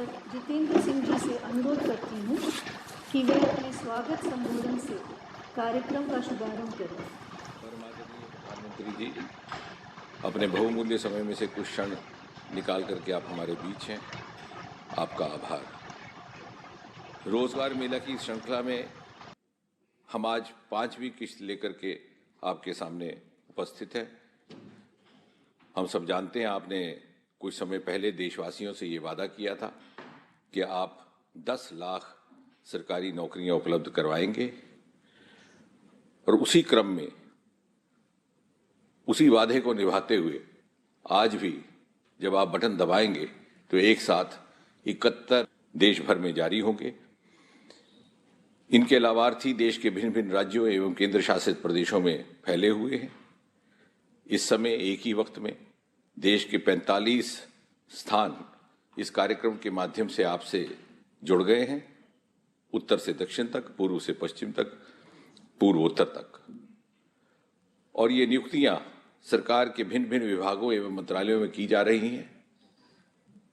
Doctor Jitendra Singh ji से अनुरोध करती हूँ कि वे अपने स्वागत संबोधन से कार्यक्रम का शुभारंभ करें। माननीय प्रधानमंत्री जी, अपने बहुमूल्य समय में से कुछ क्षण निकाल करके आप हमारे बीच हैं, आपका आभार। रोजगार मेला की श्रृंखला में हम आज 5वीं किस्त लेकर के आपके सामने उपस्थित हैं। हम सब जानते हैं, आपने कुछ समय पहले देशवासियों से ये वादा किया था कि आप 10 लाख सरकारी नौकरियां उपलब्ध करवाएंगे, और उसी क्रम में उसी वादे को निभाते हुए आज भी जब आप बटन दबाएंगे तो एक साथ 71 देश भर में जारी होंगे। इनके लाभार्थी देश के भिन्न भिन्न राज्यों एवं केंद्र शासित प्रदेशों में फैले हुए हैं। इस समय एक ही वक्त में देश के 45 स्थान इस कार्यक्रम के माध्यम से आपसे जुड़ गए हैं, उत्तर से दक्षिण तक, पूर्व से पश्चिम तक, पूर्वोत्तर तक। और ये नियुक्तियां सरकार के भिन्न भिन्न विभागों एवं मंत्रालयों में की जा रही हैं,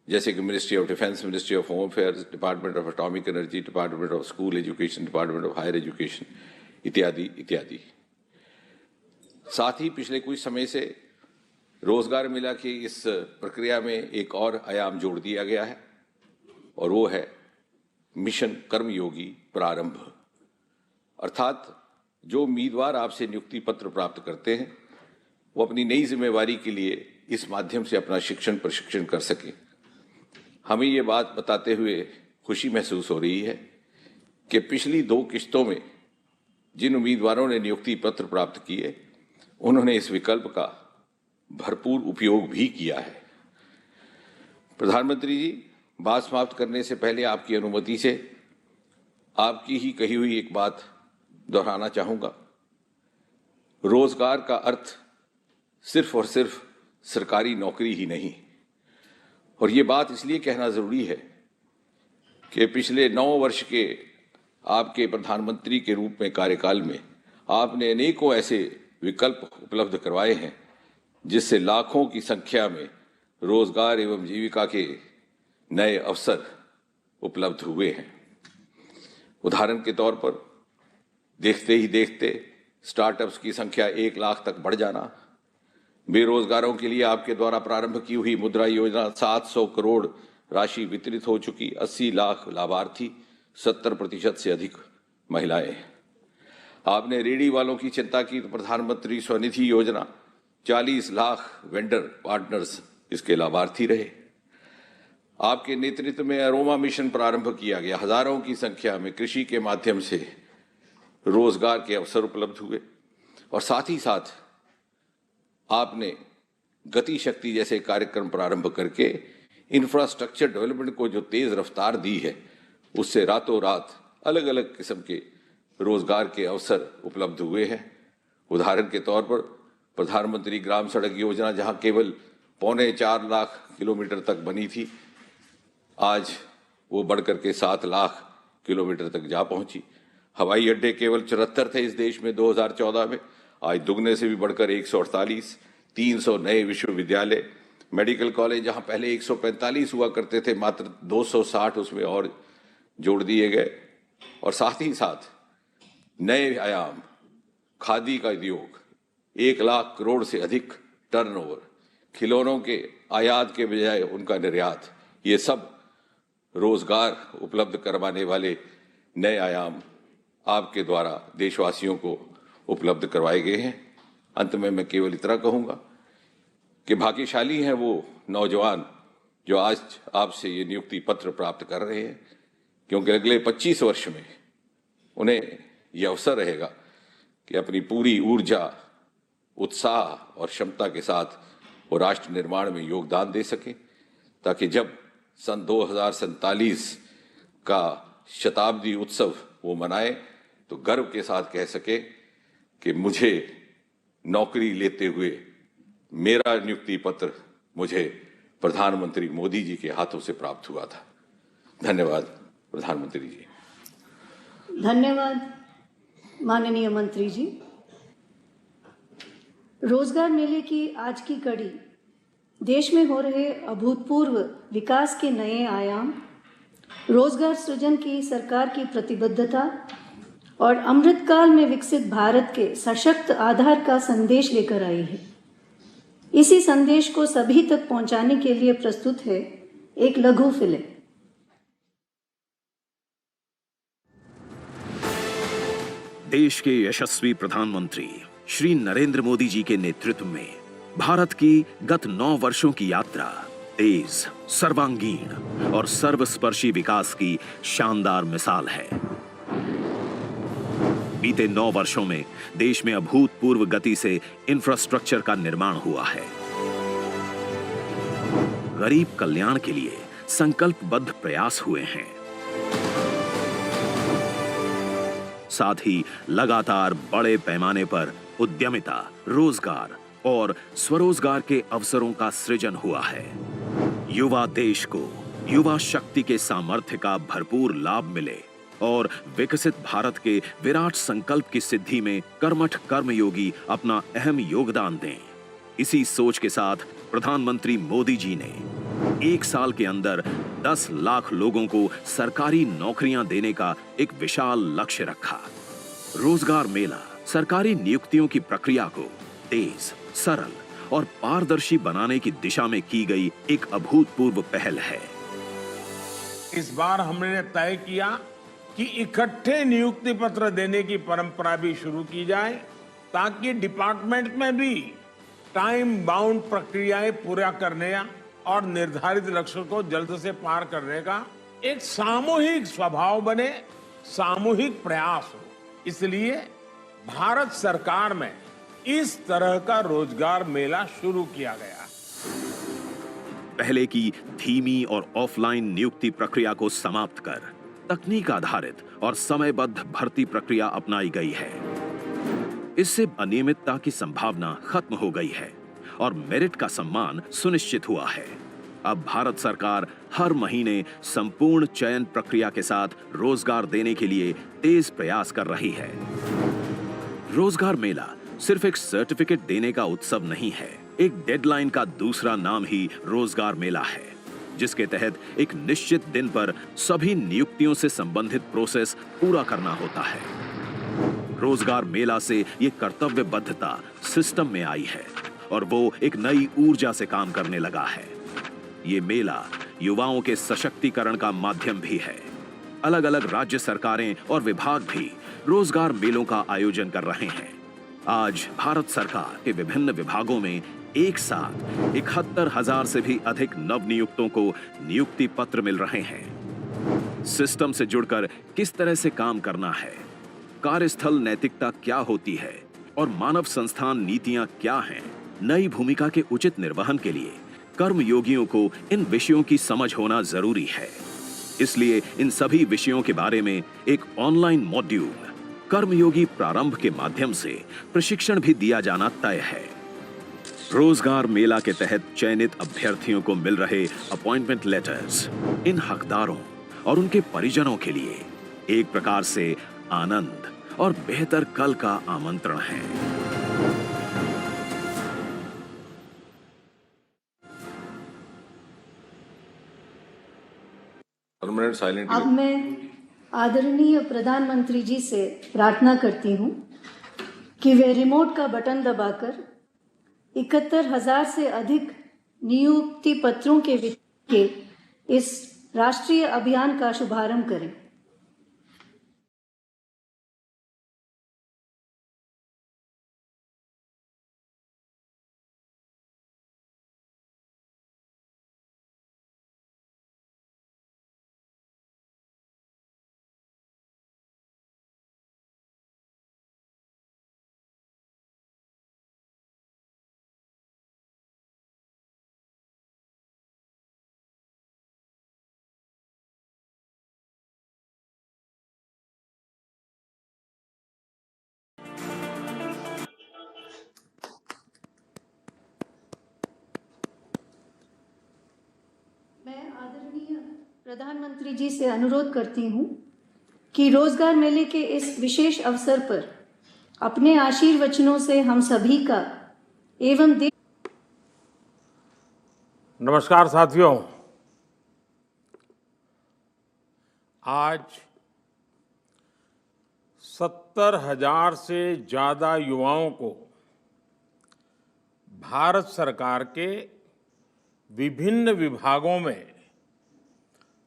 जैसे कि ministry of defence, ministry of home affairs, department of atomic energy, department of school education, department of higher education इत्यादि इत्यादि। साथ ही पिछले कुछ समय से रोजगार मेला की इस प्रक्रिया में एक और आयाम जोड़ दिया गया है, और वो है मिशन कर्मयोगी प्रारंभ। अर्थात जो उम्मीदवार आपसे नियुक्ति पत्र प्राप्त करते हैं वो अपनी नई जिम्मेवारी के लिए इस माध्यम से अपना शिक्षण प्रशिक्षण कर सकें। हमें ये बात बताते हुए खुशी महसूस हो रही है कि पिछली 2 किस्तों में जिन उम्मीदवारों ने नियुक्ति पत्र प्राप्त किए उन्होंने इस विकल्प का भरपूर उपयोग भी किया है। प्रधानमंत्री जी, बात समाप्त करने से पहले आपकी अनुमति से आपकी ही कही हुई एक बात दोहराना चाहूंगा। रोजगार का अर्थ सिर्फ और सिर्फ सरकारी नौकरी ही नहीं, और ये बात इसलिए कहना जरूरी है कि पिछले 9 वर्ष के आपके प्रधानमंत्री के रूप में कार्यकाल में आपने अनेकों ऐसे विकल्प उपलब्ध करवाए हैं जिससे लाखों की संख्या में रोजगार एवं जीविका के नए अवसर उपलब्ध हुए हैं। उदाहरण के तौर पर देखते ही देखते स्टार्टअप्स की संख्या 1 लाख तक बढ़ जाना, बेरोजगारों के लिए आपके द्वारा प्रारंभ की हुई मुद्रा योजना 700 करोड़ राशि वितरित हो चुकी, 80 लाख लाभार्थी, 70% से अधिक महिलाएं। आपने रेहड़ी वालों की चिंता की तो प्रधानमंत्री स्वनिधि योजना 40 लाख वेंडर पार्टनर्स इसके लाभार्थी रहे। आपके नेतृत्व में अरोमा मिशन प्रारंभ किया गया, हजारों की संख्या में कृषि के माध्यम से रोजगार के अवसर उपलब्ध हुए, और साथ ही साथ आपने गति शक्ति जैसे कार्यक्रम प्रारंभ करके इंफ्रास्ट्रक्चर डेवलपमेंट को जो तेज रफ्तार दी है उससे रातों रात अलग अलग किस्म के रोजगार के अवसर उपलब्ध हुए हैं। उदाहरण के तौर पर प्रधानमंत्री ग्राम सड़क योजना, जहां केवल 4.25 लाख किलोमीटर तक बनी थी, आज वो बढ़कर के 7 लाख किलोमीटर तक जा पहुंची। हवाई अड्डे केवल 74 थे इस देश में 2014 में, आज दुगने से भी बढ़कर 148, 300 नए विश्वविद्यालय, मेडिकल कॉलेज जहां पहले 145 हुआ करते थे, मात्र 260 उसमें और जोड़ दिए गए। और साथ ही साथ नए आयाम, खादी का उद्योग, 1 लाख करोड़ से अधिक टर्नओवर, खिलौनों के आयात के बजाय उनका निर्यात, ये सब रोजगार उपलब्ध करवाने वाले नए आयाम आपके द्वारा देशवासियों को उपलब्ध करवाए गए हैं। अंत में मैं केवल इतना कहूंगा कि भाग्यशाली हैं वो नौजवान जो आज आपसे ये नियुक्ति पत्र प्राप्त कर रहे हैं, क्योंकि अगले 25 वर्ष में उन्हें ये अवसर रहेगा कि अपनी पूरी ऊर्जा, उत्साह और क्षमता के साथ वो राष्ट्र निर्माण में योगदान दे सके, ताकि जब सन 2047 का शताब्दी उत्सव वो मनाए तो गर्व के साथ कह सके कि मुझे नौकरी लेते हुए मेरा नियुक्ति पत्र मुझे प्रधानमंत्री मोदी जी के हाथों से प्राप्त हुआ था। धन्यवाद प्रधानमंत्री जी। धन्यवाद माननीय मंत्री जी। रोजगार मेले की आज की कड़ी देश में हो रहे अभूतपूर्व विकास के नए आयाम रोजगार सृजन की सरकार की प्रतिबद्धता और अमृतकाल में विकसित भारत के सशक्त आधार का संदेश लेकर आई है। इसी संदेश को सभी तक पहुंचाने के लिए प्रस्तुत है एक लघु फिल्म। देश के यशस्वी प्रधानमंत्री श्री नरेंद्र मोदी जी के नेतृत्व में भारत की गत 9 वर्षों की यात्रा तेज, सर्वांगीण और सर्वस्पर्शी विकास की शानदार मिसाल है। बीते 9 वर्षों में देश में अभूतपूर्व गति से इंफ्रास्ट्रक्चर का निर्माण हुआ है। गरीब कल्याण के लिए संकल्पबद्ध प्रयास हुए हैं। साथ ही लगातार बड़े पैमाने पर उद्यमिता, रोजगार और स्वरोजगार के अवसरों का सृजन हुआ है। युवा देश को युवा शक्ति के सामर्थ्य का भरपूर लाभ मिले और विकसित भारत के विराट संकल्प की सिद्धि में कर्मठ कर्मयोगी अपना अहम योगदान दें। इसी सोच के साथ प्रधानमंत्री मोदी जी ने 1 साल के अंदर 10 लाख लोगों को सरकारी नौकरियां देने का एक विशाल लक्ष्य रखा। रोजगार मेला सरकारी नियुक्तियों की प्रक्रिया को तेज, सरल और पारदर्शी बनाने की दिशा में की गई एक अभूतपूर्व पहल है। इस बार हमने तय किया कि इकट्ठे नियुक्ति पत्र देने की परंपरा भी शुरू की जाए, ताकि डिपार्टमेंट में भी टाइम बाउंड प्रक्रियाएं पूरा करने और निर्धारित लक्ष्य को जल्द से पार करने का एक सामूहिक स्वभाव बने, सामूहिक प्रयास हो। इसलिए भारत सरकार में इस तरह का रोजगार मेला शुरू किया गया। पहले की धीमी और ऑफलाइन नियुक्ति प्रक्रिया को समाप्त कर तकनीक आधारित और समयबद्ध भर्ती प्रक्रिया अपनाई गई है। इससे अनियमितता की संभावना खत्म हो गई है और मेरिट का सम्मान सुनिश्चित हुआ है। अब भारत सरकार हर महीने संपूर्ण चयन प्रक्रिया के साथ रोजगार देने के लिए तेज प्रयास कर रही है। रोजगार मेला सिर्फ एक सर्टिफिकेट देने का उत्सव नहीं है, एक डेडलाइन का दूसरा नाम ही रोजगार मेला है, जिसके तहत एक निश्चित दिन पर सभी नियुक्तियों से संबंधित प्रोसेस पूरा करना होता है। रोजगार मेला से ये कर्तव्यबद्धता सिस्टम में आई है और वो एक नई ऊर्जा से काम करने लगा है। ये मेला युवाओं के सशक्तिकरण का माध्यम भी है। अलग अलग राज्य सरकारें और विभाग भी रोजगार मेलों का आयोजन कर रहे हैं। आज भारत सरकार के विभिन्न विभागों में एक साथ 71,000 से भी अधिक नवनियुक्तों को नियुक्ति पत्र मिल रहे हैं। सिस्टम से जुड़कर किस तरह से काम करना है, कार्यस्थल नैतिकता क्या होती है और मानव संस्थान नीतियां क्या हैं, नई भूमिका के उचित निर्वहन के लिए कर्मयोगियों को इन विषयों की समझ होना जरूरी है। इसलिए इन सभी विषयों के बारे में एक ऑनलाइन मॉड्यूल कर्मयोगी प्रारंभ के माध्यम से प्रशिक्षण भी दिया जाना तय है। रोजगार मेला के तहत चयनित अभ्यर्थियों को मिल रहे अपॉइंटमेंट लेटर्स इन हकदारों और उनके परिजनों के लिए एक प्रकार से आनंद और बेहतर कल का आमंत्रण है। अब मैं आदरणीय प्रधानमंत्री जी से प्रार्थना करती हूं कि वे रिमोट का बटन दबाकर 71,000 से अधिक नियुक्ति पत्रों के इस राष्ट्रीय अभियान का शुभारंभ करें। मैं आदरणीय प्रधानमंत्री जी से अनुरोध करती हूं कि रोजगार मेले के इस विशेष अवसर पर अपने आशीर्वचनों से हम सभी का एवं नमस्कार साथियों, आज 70,000 से ज्यादा युवाओं को भारत सरकार के विभिन्न विभागों में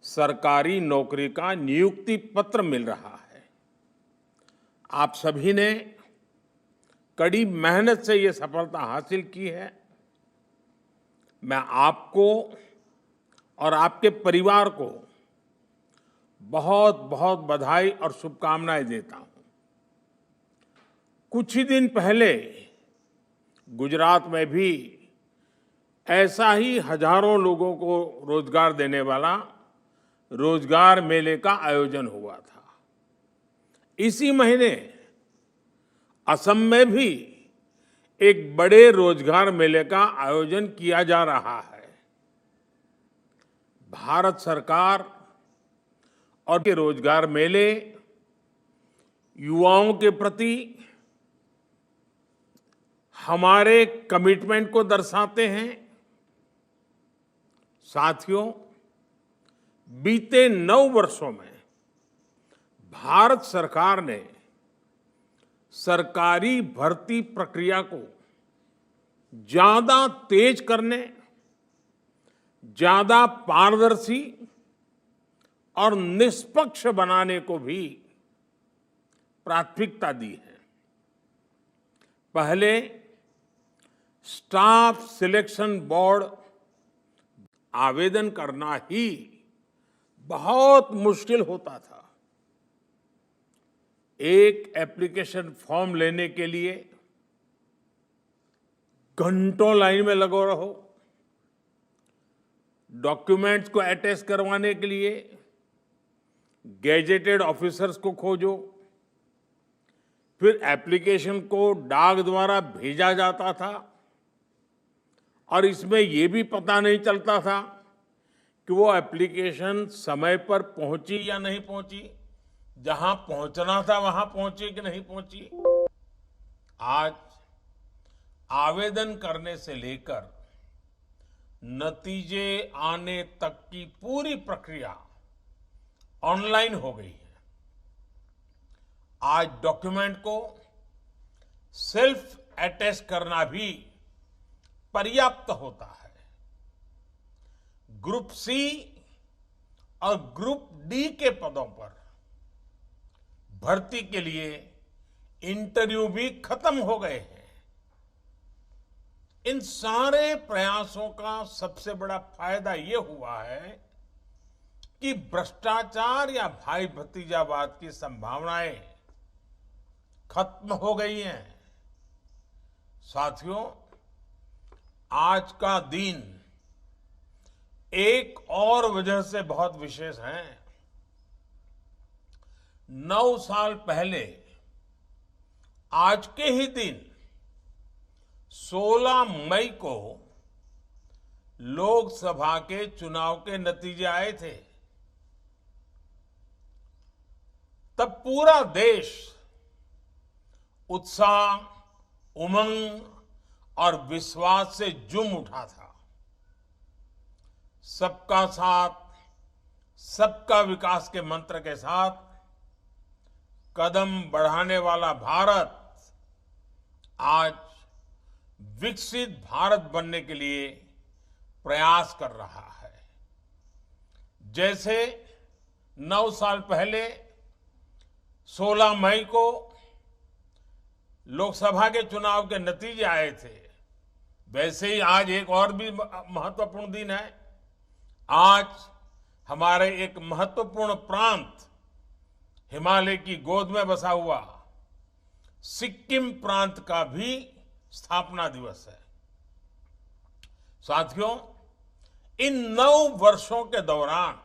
सरकारी नौकरी का नियुक्ति पत्र मिल रहा है। आप सभी ने कड़ी मेहनत से ये सफलता हासिल की है। मैं आपको और आपके परिवार को बहुत बहुत बधाई और शुभकामनाएं देता हूं। कुछ ही दिन पहले गुजरात में भी ऐसा ही हजारों लोगों को रोजगार देने वाला रोजगार मेले का आयोजन हुआ था। इसी महीने असम में भी एक बड़े रोजगार मेले का आयोजन किया जा रहा है। भारत सरकार और के रोजगार मेले युवाओं के प्रति हमारे कमिटमेंट को दर्शाते हैं। साथियों, बीते 9 वर्षों में भारत सरकार ने सरकारी भर्ती प्रक्रिया को ज्यादा तेज करने, ज्यादा पारदर्शी और निष्पक्ष बनाने को भी प्राथमिकता दी है। पहले स्टाफ सिलेक्शन बोर्ड आवेदन करना ही बहुत मुश्किल होता था। एक एप्लीकेशन फॉर्म लेने के लिए घंटों लाइन में लगे रहो, डॉक्यूमेंट्स को अटैच करवाने के लिए गैजेटेड ऑफिसर्स को खोजो, फिर एप्लीकेशन को डाक द्वारा भेजा जाता था और इसमें यह भी पता नहीं चलता था कि वो एप्लीकेशन समय पर पहुंची या नहीं पहुंची, जहां पहुंचना था वहां पहुंची कि नहीं पहुंची। आज आवेदन करने से लेकर नतीजे आने तक की पूरी प्रक्रिया ऑनलाइन हो गई है। आज डॉक्यूमेंट को सेल्फ अटेस्ट करना भी पर्याप्त होता है। ग्रुप सी और ग्रुप डी के पदों पर भर्ती के लिए इंटरव्यू भी खत्म हो गए हैं। इन सारे प्रयासों का सबसे बड़ा फायदा यह हुआ है कि भ्रष्टाचार या भाई भतीजावाद की संभावनाएं खत्म हो गई हैं। साथियों, आज का दिन एक और वजह से बहुत विशेष है। 9 साल पहले आज के ही दिन 16 मई को लोकसभा के चुनाव के नतीजे आए थे। तब पूरा देश उत्साह, उमंग और विश्वास से झूम उठा था। सबका साथ, सबका विकास के मंत्र के साथ कदम बढ़ाने वाला भारत आज विकसित भारत बनने के लिए प्रयास कर रहा है। जैसे 9 साल पहले 16 मई को लोकसभा के चुनाव के नतीजे आए थे, वैसे ही आज एक और भी महत्वपूर्ण दिन है। आज हमारे एक महत्वपूर्ण प्रांत, हिमालय की गोद में बसा हुआ सिक्किम प्रांत का भी स्थापना दिवस है। साथियों, इन 9 वर्षों के दौरान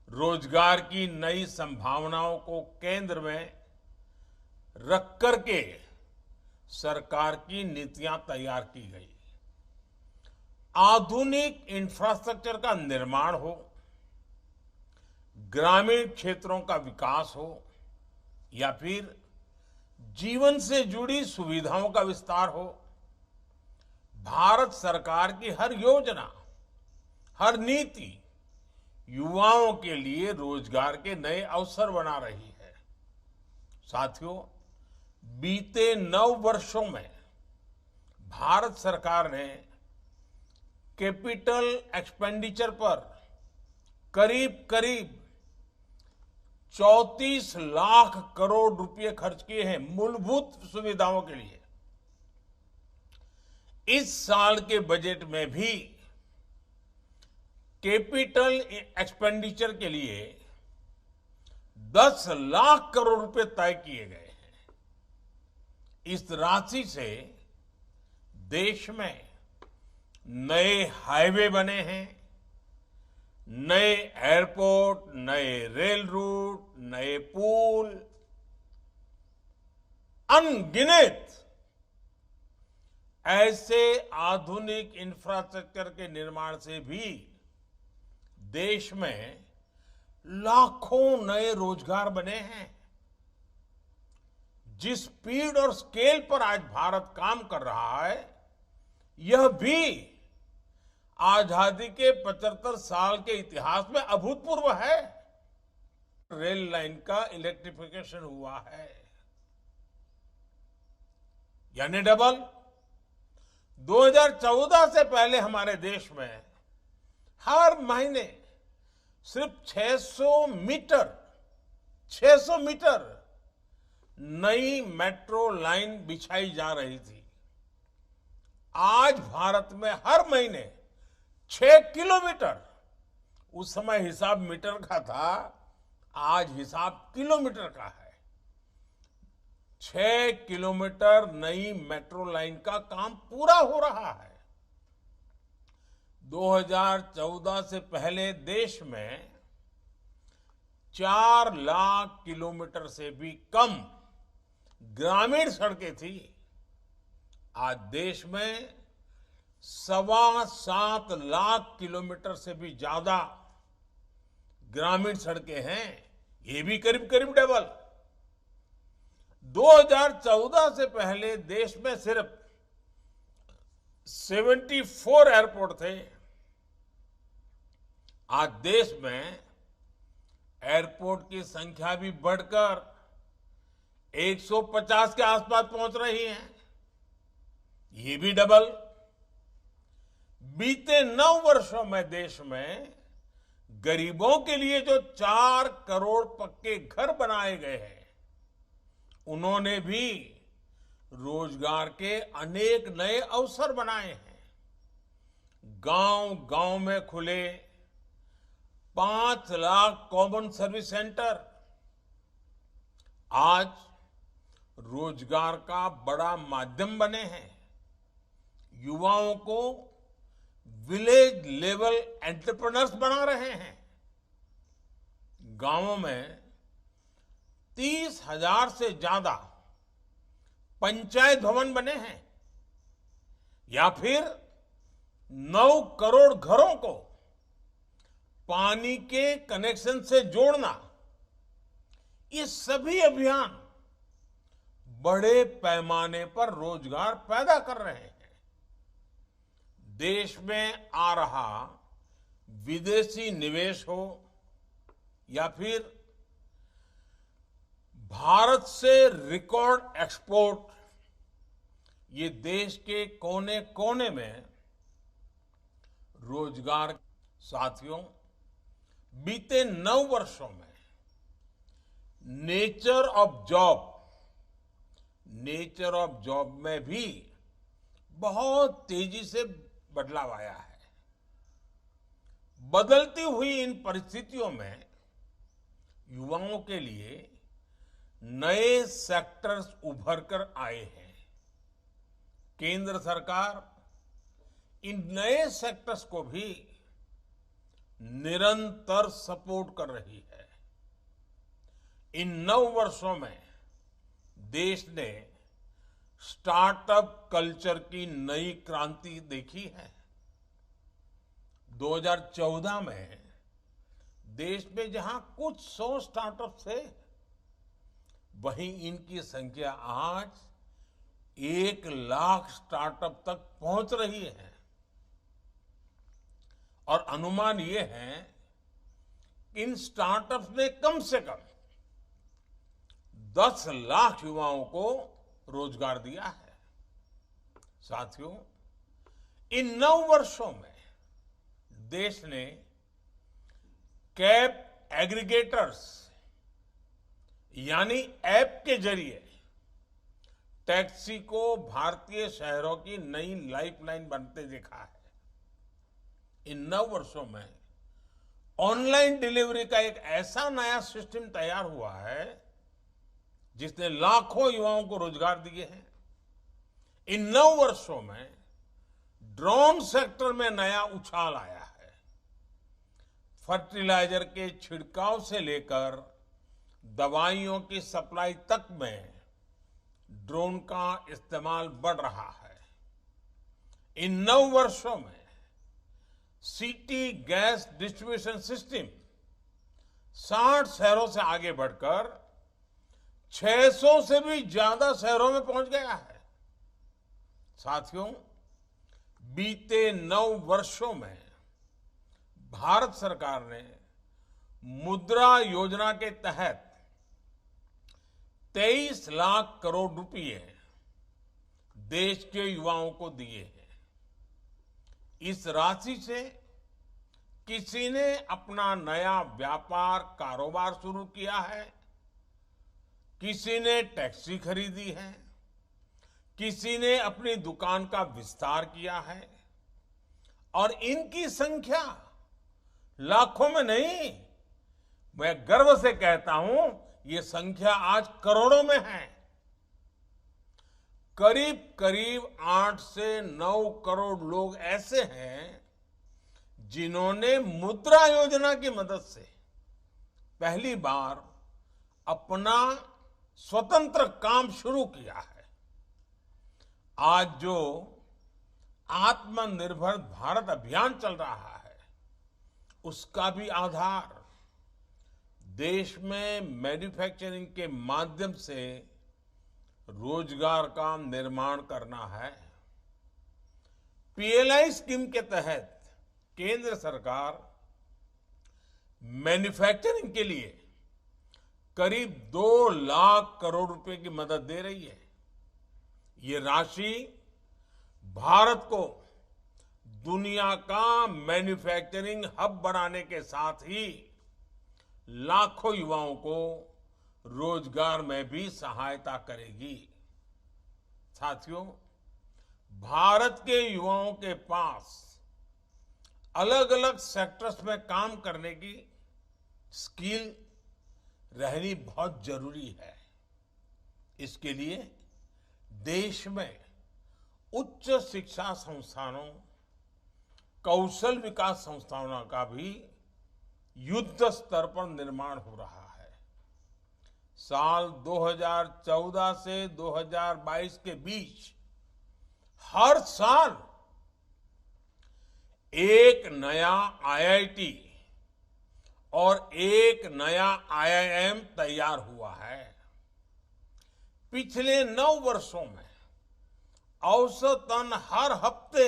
रोजगार की नई संभावनाओं को केंद्र में रख करके सरकार की नीतियां तैयार की गई। आधुनिक इंफ्रास्ट्रक्चर का निर्माण हो, ग्रामीण क्षेत्रों का विकास हो या फिर जीवन से जुड़ी सुविधाओं का विस्तार हो, भारत सरकार की हर योजना, हर नीति युवाओं के लिए रोजगार के नए अवसर बना रही है। साथियों, बीते 9 वर्षों में भारत सरकार ने कैपिटल एक्सपेंडिचर पर करीब करीब 34 लाख करोड़ रुपए खर्च किए हैं मूलभूत सुविधाओं के लिए। इस साल के बजट में भी कैपिटल एक्सपेंडिचर के लिए 10 लाख करोड़ रुपए तय किए गए हैं। इस राशि से देश में नए हाईवे बने हैं, नए एयरपोर्ट, नए रेल रूट, नए पुल, अनगिनत ऐसे आधुनिक इंफ्रास्ट्रक्चर के निर्माण से भी देश में लाखों नए रोजगार बने हैं। जिस स्पीड और स्केल पर आज भारत काम कर रहा है, यह भी आजादी के 75 साल के इतिहास में अभूतपूर्व है। रेल लाइन का इलेक्ट्रिफिकेशन हुआ है, यानी डबल। 2014 से पहले हमारे देश में हर महीने सिर्फ 600 मीटर नई मेट्रो लाइन बिछाई जा रही थी। आज भारत में हर महीने 6 किलोमीटर, उस समय हिसाब मीटर का था, आज हिसाब किलोमीटर का है। 6 किलोमीटर नई मेट्रो लाइन का काम पूरा हो रहा है। 2014 से पहले देश में 4 लाख किलोमीटर से भी कम ग्रामीण सड़कें थी। आज देश में 7.25 लाख किलोमीटर से भी ज्यादा ग्रामीण सड़कें हैं, ये भी करीब करीब डबल। 2014 से पहले देश में सिर्फ 74 एयरपोर्ट थे। आज देश में एयरपोर्ट की संख्या भी बढ़कर 150 के आसपास पहुंच रही है, ये भी डबल। बीते 9 वर्षों में देश में गरीबों के लिए जो 4 करोड़ पक्के घर बनाए गए हैं, उन्होंने भी रोजगार के अनेक नए अवसर बनाए हैं। गांव-गांव में खुले 5 लाख कॉमन सर्विस सेंटर आज रोजगार का बड़ा माध्यम बने हैं। युवाओं को विलेज लेवल एंटरप्रेन्योर्स बना रहे हैं। गांवों में 30,000 से ज्यादा पंचायत भवन बने हैं, या फिर 9 करोड़ घरों को पानी के कनेक्शन से जोड़ना। ये सभी अभियान बड़े पैमाने पर रोजगार पैदा कर रहे हैं। देश में आ रहा विदेशी निवेश हो या फिर भारत से रिकॉर्ड एक्सपोर्ट, ये देश के कोने कोने में रोजगार। साथियों, बीते 9 वर्षों में नेचर ऑफ जॉब में भी बहुत तेजी से बदलाव आया है। बदलती हुई इन परिस्थितियों में युवाओं के लिए नए सेक्टर्स उभर कर आए हैं। केंद्र सरकार इन नए सेक्टर्स को भी निरंतर सपोर्ट कर रही है। इन 9 वर्षों में देश ने स्टार्टअप कल्चर की नई क्रांति देखी है। 2014 में देश में जहां कुछ 100 स्टार्टअप थे, वहीं इनकी संख्या आज 1 लाख स्टार्टअप तक पहुंच रही है। और अनुमान ये है इन स्टार्टअप्स ने कम से कम 10 लाख युवाओं को रोजगार दिया है। साथियों, इन 9 वर्षों में देश ने कैब एग्रीगेटर्स यानी ऐप के जरिए टैक्सी को भारतीय शहरों की नई लाइफलाइन बनते देखा है। इन 9 वर्षों में ऑनलाइन डिलीवरी का एक ऐसा नया सिस्टम तैयार हुआ है जिसने लाखों युवाओं को रोजगार दिए हैं। इन 9 वर्षों में ड्रोन सेक्टर में नया उछाल आया है। फर्टिलाइजर के छिड़काव से लेकर दवाइयों की सप्लाई तक में ड्रोन का इस्तेमाल बढ़ रहा है। इन 9 वर्षों में सिटी गैस डिस्ट्रीब्यूशन सिस्टम 60 शहरों से आगे बढ़कर 600 से भी ज्यादा शहरों में पहुंच गया है। साथियों, बीते 9 वर्षों में भारत सरकार ने मुद्रा योजना के तहत 23 लाख करोड़ रुपए देश के युवाओं को दिए हैं। इस राशि से किसी ने अपना नया व्यापार कारोबार शुरू किया है, किसी ने टैक्सी खरीदी है, किसी ने अपनी दुकान का विस्तार किया है और इनकी संख्या लाखों में नहीं, मैं गर्व से कहता हूं ये संख्या आज करोड़ों में है। करीब करीब 8 से 9 करोड़ लोग ऐसे हैं जिन्होंने मुद्रा योजना की मदद से पहली बार अपना स्वतंत्र काम शुरू किया है। आज जो आत्मनिर्भर भारत अभियान चल रहा है उसका भी आधार देश में मैन्युफैक्चरिंग के माध्यम से रोजगार का निर्माण करना है। पीएलआई स्कीम के तहत केंद्र सरकार मैन्युफैक्चरिंग के लिए करीब 2 लाख करोड़ रुपए की मदद दे रही है। ये राशि भारत को दुनिया का मैन्युफैक्चरिंग हब बनाने के साथ ही लाखों युवाओं को रोजगार में भी सहायता करेगी। साथियों, भारत के युवाओं के पास अलग अलग सेक्टर्स में काम करने की स्किल रहनी बहुत जरूरी है। इसके लिए देश में उच्च शिक्षा संस्थानों, कौशल विकास संस्थानों का भी युद्ध स्तर पर निर्माण हो रहा है। साल 2014 से 2022 के बीच हर साल एक नया आईआईटी और एक नया आईआईएम तैयार हुआ है। पिछले 9 वर्षों में औसतन हर हफ्ते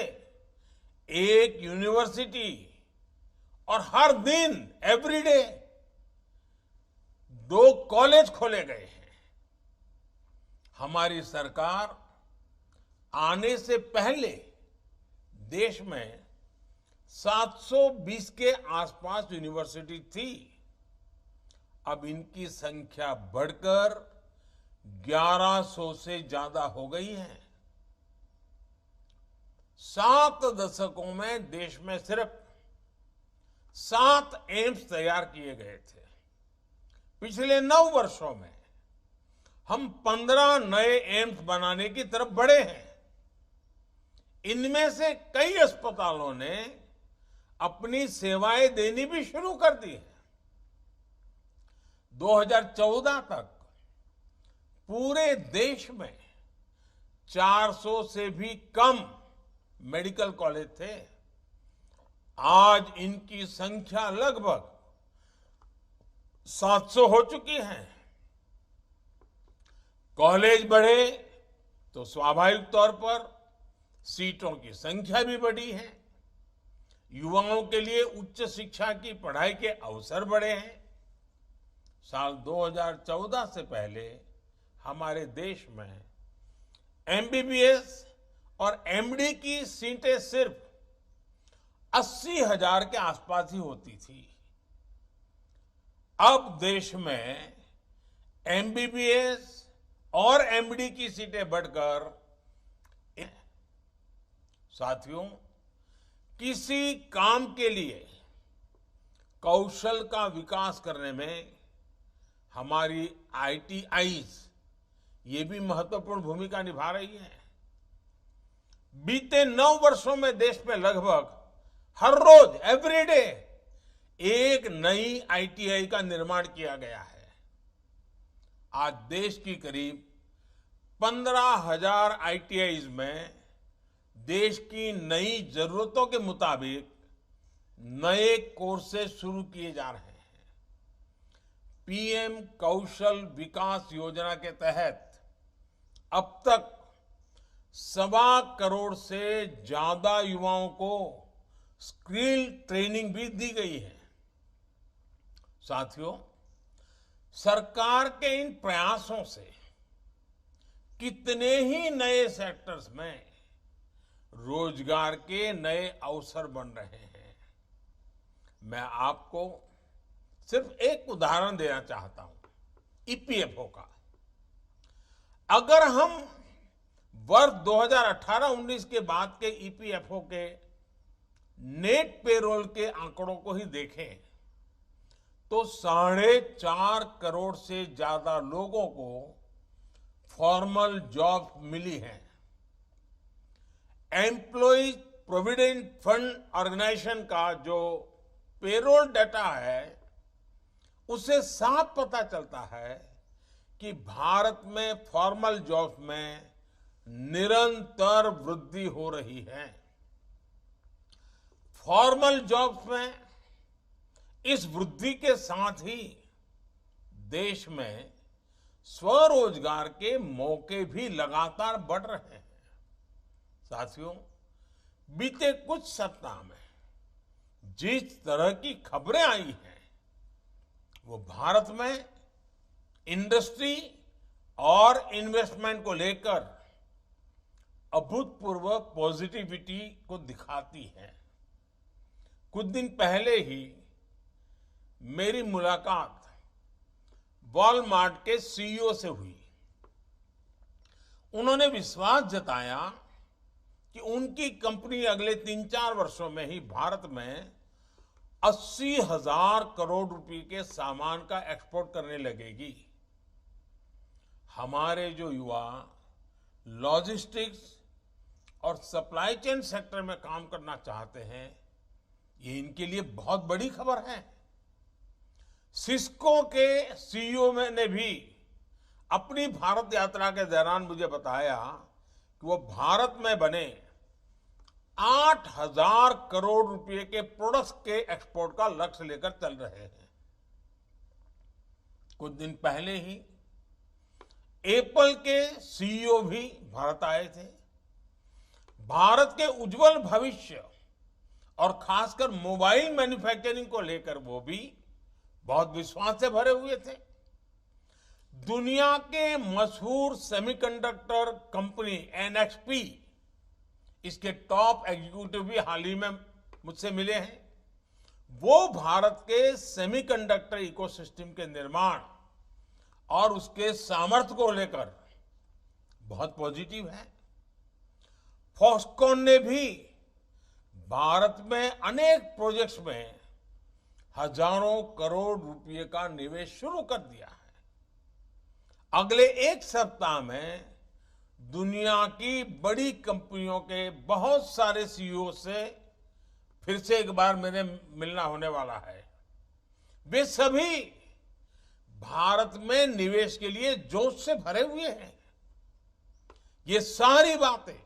एक यूनिवर्सिटी और हर दिन एवरीडे 2 कॉलेज खोले गए हैं। हमारी सरकार आने से पहले देश में 720 के आसपास यूनिवर्सिटी थी। अब इनकी संख्या बढ़कर 1100 से ज्यादा हो गई है। 7 दशकों में देश में सिर्फ 7 एम्स तैयार किए गए थे। पिछले 9 वर्षों में हम 15 नए एम्स बनाने की तरफ बढ़े हैं। इनमें से कई अस्पतालों ने अपनी सेवाएं देनी भी शुरू कर दी है। 2014 तक पूरे देश में 400 से भी कम मेडिकल कॉलेज थे। आज इनकी संख्या लगभग 700 हो चुकी है। कॉलेज बढ़े तो स्वाभाविक तौर पर सीटों की संख्या भी बढ़ी है। युवाओं के लिए उच्च शिक्षा की पढ़ाई के अवसर बढ़े हैं। साल 2014 से पहले हमारे देश में एमबीबीएस और एमडी की सीटें सिर्फ 80,000 के आसपास ही होती थी। अब देश में एमबीबीएस और एमडी की सीटें बढ़कर, साथियों, किसी काम के लिए कौशल का विकास करने में हमारी आईटीआईज ये भी महत्वपूर्ण भूमिका निभा रही है। बीते 9 वर्षों में देश में लगभग हर रोज एवरीडे एक नई आईटीआई का निर्माण किया गया है। आज देश की करीब 15,000 आईटीआईज में देश की नई जरूरतों के मुताबिक नए कोर्सेज शुरू किए जा रहे हैं। पीएम कौशल विकास योजना के तहत अब तक 1.25 करोड़ से ज्यादा युवाओं को स्किल ट्रेनिंग भी दी गई है। साथियों, सरकार के इन प्रयासों से कितने ही नए सेक्टर्स में रोजगार के नए अवसर बन रहे हैं। मैं आपको सिर्फ एक उदाहरण देना चाहता हूं, ईपीएफओ का। अगर हम वर्ष 2018-19 के बाद के ईपीएफओ के नेट पेरोल के आंकड़ों को ही देखें तो 4.5 करोड़ से ज्यादा लोगों को फॉर्मल जॉब मिली है। एम्प्लॉयज प्रोविडेंट फंड ऑर्गेनाइजेशन का जो पेरोल डाटा है उससे साफ पता चलता है कि भारत में फॉर्मल जॉब में निरंतर वृद्धि हो रही है। फॉर्मल जॉब्स में इस वृद्धि के साथ ही देश में स्वरोजगार के मौके भी लगातार बढ़ रहे हैं। साथियों, बीते कुछ सप्ताह में जिस तरह की खबरें आई हैं वो भारत में इंडस्ट्री और इन्वेस्टमेंट को लेकर अभूतपूर्व पॉजिटिविटी को दिखाती है। कुछ दिन पहले ही मेरी मुलाकात वॉलमार्ट के सीईओ से हुई। उन्होंने विश्वास जताया कि उनकी कंपनी अगले 3-4 वर्षों में ही भारत में 80,000 करोड़ रुपए के सामान का एक्सपोर्ट करने लगेगी। हमारे जो युवा लॉजिस्टिक्स और सप्लाई चेन सेक्टर में काम करना चाहते हैं, ये इनके लिए बहुत बड़ी खबर है। सिस्को के सीईओ ने भी अपनी भारत यात्रा के दौरान मुझे बताया कि वो भारत में बने 8,000 करोड़ रुपए के प्रोडक्ट्स के एक्सपोर्ट का लक्ष्य लेकर चल रहे हैं। कुछ दिन पहले ही एप्पल के सीईओ भी भारत आए थे। भारत के उज्जवल भविष्य और खासकर मोबाइल मैन्युफैक्चरिंग को लेकर वो भी बहुत विश्वास से भरे हुए थे। दुनिया के मशहूर सेमीकंडक्टर कंपनी एनएक्सपी, इसके टॉप एग्जीक्यूटिव भी हाल ही में मुझसे मिले हैं। वो भारत के सेमीकंडक्टर इकोसिस्टम के निर्माण और उसके सामर्थ्य को लेकर बहुत पॉजिटिव है। फॉक्सकॉन ने भी भारत में अनेक प्रोजेक्ट्स में हजारों करोड़ रुपए का निवेश शुरू कर दिया है। अगले एक सप्ताह में दुनिया की बड़ी कंपनियों के बहुत सारे सीईओ से फिर से एक बार मेरे मिलना होने वाला है। वे सभी भारत में निवेश के लिए जोश से भरे हुए हैं। ये सारी बातें,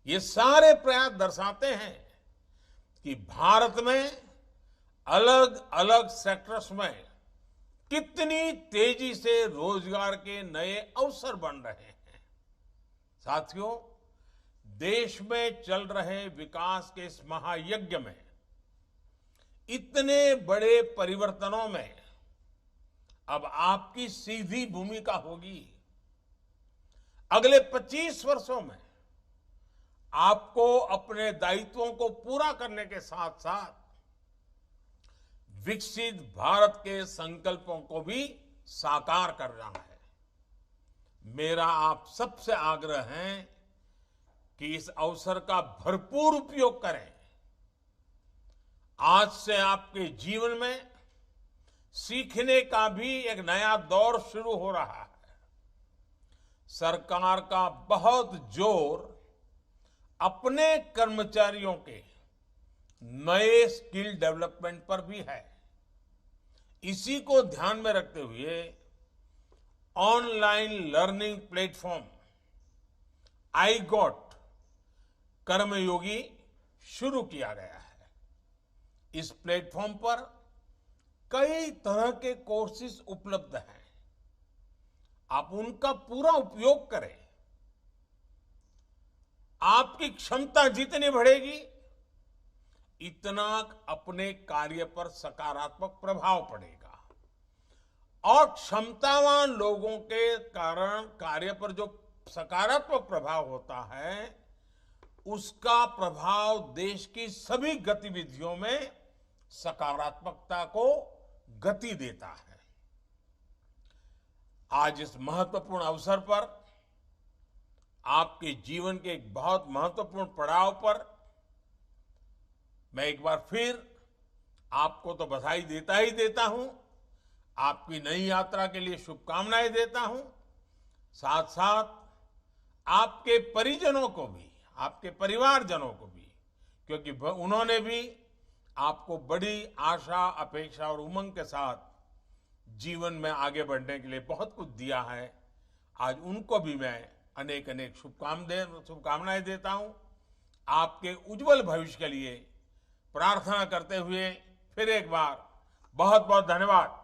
ये सारे प्रयास दर्शाते हैं कि भारत में अलग अलग सेक्टर्स में कितनी तेजी से रोजगार के नए अवसर बन रहे हैं। साथियों, देश में चल रहे विकास के इस महायज्ञ में इतने बड़े परिवर्तनों में अब आपकी सीधी भूमिका होगी। अगले 25 वर्षों में आपको अपने दायित्वों को पूरा करने के साथ साथ विकसित भारत के संकल्पों को भी साकार करना है। मेरा आप सबसे आग्रह है कि इस अवसर का भरपूर उपयोग करें। आज से आपके जीवन में सीखने का भी एक नया दौर शुरू हो रहा है। सरकार का बहुत जोर अपने कर्मचारियों के नए स्किल डेवलपमेंट पर भी है। इसी को ध्यान में रखते हुए ऑनलाइन लर्निंग प्लेटफॉर्म iGOT कर्मयोगी शुरू किया गया है। इस प्लेटफॉर्म पर कई तरह के कोर्सेज उपलब्ध हैं। आप उनका पूरा उपयोग करें। आपकी क्षमता जितनी बढ़ेगी इतना अपने कार्य पर सकारात्मक प्रभाव पड़ेगा और क्षमतावान लोगों के कारण कार्य पर जो सकारात्मक प्रभाव होता है उसका प्रभाव देश की सभी गतिविधियों में सकारात्मकता को गति देता है। आज इस महत्वपूर्ण अवसर पर आपके जीवन के एक बहुत महत्वपूर्ण पड़ाव पर मैं एक बार फिर आपको तो बधाई देता ही देता हूं, आपकी नई यात्रा के लिए शुभकामनाएं देता हूं। साथ साथ आपके परिजनों को भी, आपके परिवारजनों को भी, क्योंकि उन्होंने भी आपको बड़ी आशा, अपेक्षा और उमंग के साथ जीवन में आगे बढ़ने के लिए बहुत कुछ दिया है। आज उनको भी मैं अनेक अनेक शुभकामनाएं देता हूं। आपके उज्जवल भविष्य के लिए प्रार्थना करते हुए फिर एक बार बहुत बहुत धन्यवाद।